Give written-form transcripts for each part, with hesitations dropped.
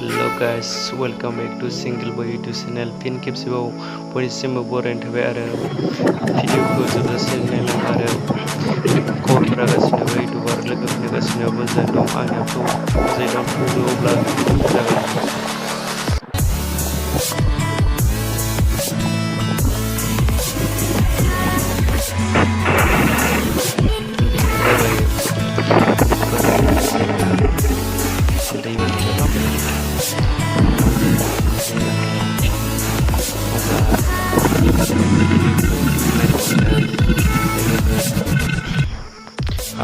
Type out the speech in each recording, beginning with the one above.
Hello guys, welcome back to single boy YouTube channel. Pin खेबसेबाव बयनिसिमबो बरायनाय थाबाय आरो भिडिअखौ जोबजासे नायलां आरो खबरफोरा गासिनोबो इउटिउब आरो लोगोफोरनि गासिनोबो मोजां दं। आंनियावथ' मोजाङै दंथ'यो अब्ला जागायनोसै।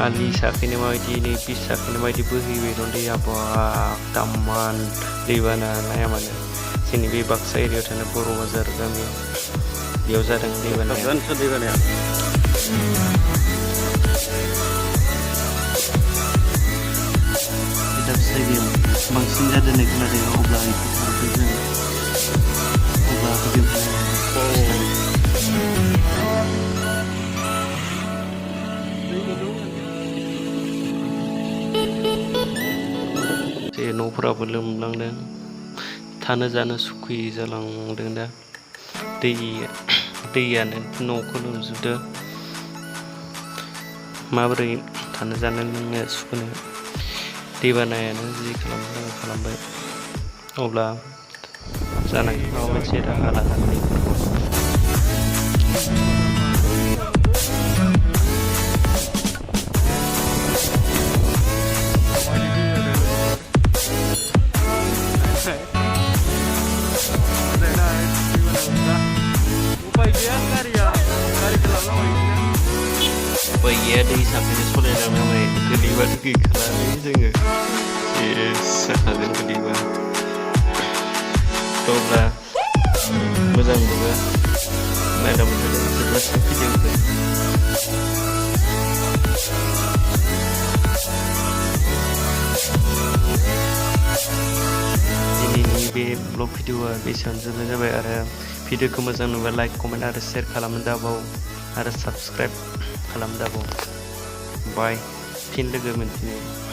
Ali sakini maidi ini bisa sakini maidi berhiwi donde apa taman Dewana naya mana sini be Baksa area sana Boru Bazar kami dia jarang Dewana ya. Kita bisa dia bangsin ada nih kena dia oblah itu harusnya oblah kebiasaan. न'फोराबो लोमलांदों थानो जानो सुखुयै जालांदों दा दैयानो न'खौ लोमजोबदों माबोरै थानो जानो लोंनो सुखुनो दैबानायानो जि खालामबाय अब्ला जानांगौ माबा मोनसे राहा लानानै Iya deh sampai sore namanya kedua lagi kali juga sekarang kedua coba bersama juga ada sebelas video ini vlog video bisa sampai ada video kemudian nulis like komen ada share kalau mendapat ada subscribe kalam dabo bye fin logo मोनफिनो